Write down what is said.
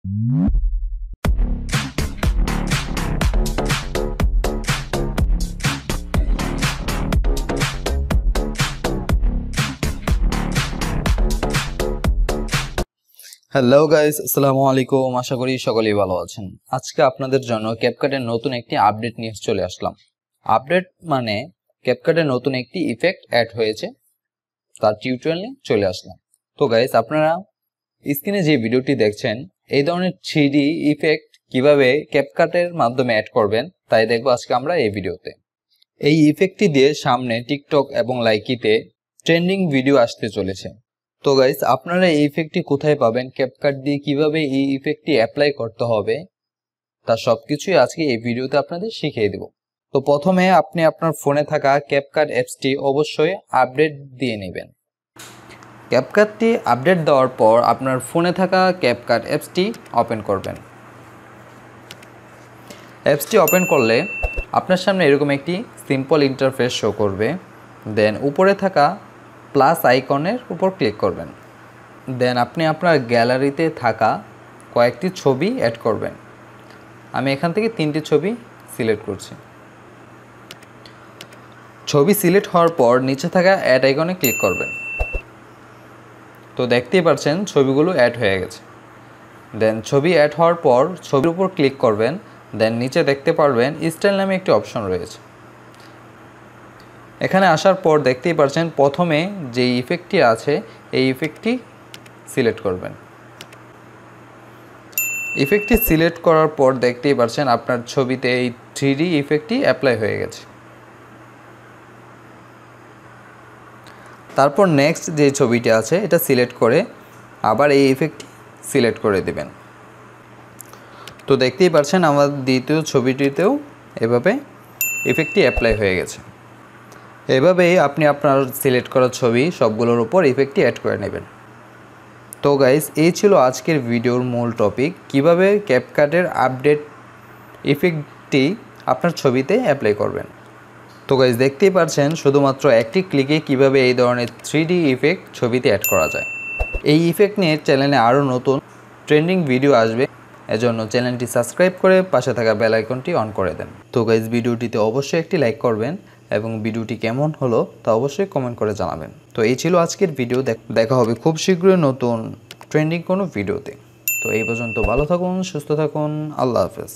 Hello guys, আসসালামু আলাইকুম। আশা করি সকলেই ভালো আছেন। আজকে আপনাদের জন্য ক্যাপকাটের নতুন একটি আপডেট নিয়ে চলে আসলাম। আপডেট মানে ক্যাপকাটে নতুন একটি ইফেক্ট অ্যাড হয়েছে, তার টিউটোরিয়াল নিয়ে চলে আসলাম। তো গাইস, আপনারা স্ক্রিনে যে ভিডিওটি দেখছেন, এই ধরনের 3D ইফেক্ট কিভাবে ক্যাপকাটের মাধ্যমে অ্যাড করবেন তাই দেখবো আজকে আমরা এই ভিডিওতে। এই ইফেক্টটি দিয়ে সামনে টিকটক এবং লাইকিতে ট্রেন্ডিং ভিডিও আসতে চলেছে। তো গাইস, আপনারা এই ইফেক্টটি কোথায় পাবেন, ক্যাপকাট দিয়ে কিভাবে এই ইফেক্টটি অ্যাপ্লাই করতে হবে, তা সবকিছুই আজকে এই ভিডিওতে আপনাদের শিখিয়ে দেব। তো প্রথমে আপনি আপনার ফোনে থাকা ক্যাপকাট অ্যাপসটি অবশ্যই আপডেট দিয়ে নেবেন। ক্যাপকাটটি আপডেট দেওয়ার পর আপনার ফোনে থাকা ক্যাপকাট অ্যাপসটি ওপেন করবেন। অ্যাপসটি ওপেন করলে আপনার সামনে এরকম একটি সিম্পল ইন্টারফেস শো করবে। দেন উপরে থাকা প্লাস আইকনের উপর ক্লিক করবেন। দেন আপনি আপনার গ্যালারিতে থাকা কয়েকটি ছবি অ্যাড করবেন। আমি এখান থেকে 3টি ছবি সিলেক্ট করছি। ছবি সিলেক্ট হওয়ার পর নিচে থাকা অ্যাড আইকনে ক্লিক করবেন। তো দেখতেই পাচ্ছেন ছবিগুলো অ্যাড হয়ে গেছে। দেন ছবি অ্যাড হওয়ার পর ছবির উপর ক্লিক করবেন। দেন নিচে দেখতে পারবেন স্টাইল নামে একটি অপশন রয়েছে। এখানে আসার পর দেখতেই পাচ্ছেন প্রথমে যে ইফেক্টটি আছে এই ইফেক্টটি সিলেক্ট করবেন। ইফেক্টটি সিলেক্ট করার পর দেখতেই পাচ্ছেন আপনার ছবিতে এই 3D ইফেক্টটি অ্যাপ্লাই হয়ে গেছে। তারপর নেক্সট যে ছবিটি আছে এটা সিলেক্ট করে আবার এই ইফেক্টটি সিলেক্ট করে দেবেন। তো দেখতেই পাচ্ছেন আমার দ্বিতীয় ছবিটিতেও এভাবে ইফেক্টটি অ্যাপ্লাই হয়ে গেছে। এভাবেই আপনি আপনার সিলেক্ট করা ছবি সবগুলোর উপর ইফেক্টটি অ্যাড করে নেবেন। তো গাইস, এই ছিল আজকের ভিডিওর মূল টপিক, কিভাবে ক্যাপকাটের আপডেট ইফেক্টটি আপনার ছবিতে অ্যাপ্লাই করবেন। তো গাইস, দেখতেই পাচ্ছেন শুধুমাত্র একটি ক্লিকে কিভাবে এই ধরনের 3D ইফেক্ট ছবিতে অ্যাড করা যায়। এই ইফেক্ট নিয়ে চ্যানেলে আরও নতুন ট্রেন্ডিং ভিডিও আসবে, এজন্য চ্যানেলটি সাবস্ক্রাইব করে পাশে থাকা বেল আইকনটি অন করে দেন। তো গাইস, ভিডিওটিতে অবশ্যই একটি লাইক করবেন এবং ভিডিওটি কেমন হলো তা অবশ্যই কমেন্ট করে জানাবেন। তো এই ছিল আজকের ভিডিও। দেখা হবে খুব শীঘ্রই নতুন ট্রেন্ডিং কোনো ভিডিওতে। তো এই পর্যন্ত ভালো থাকুন, সুস্থ থাকুন, আল্লাহ হাফেজ।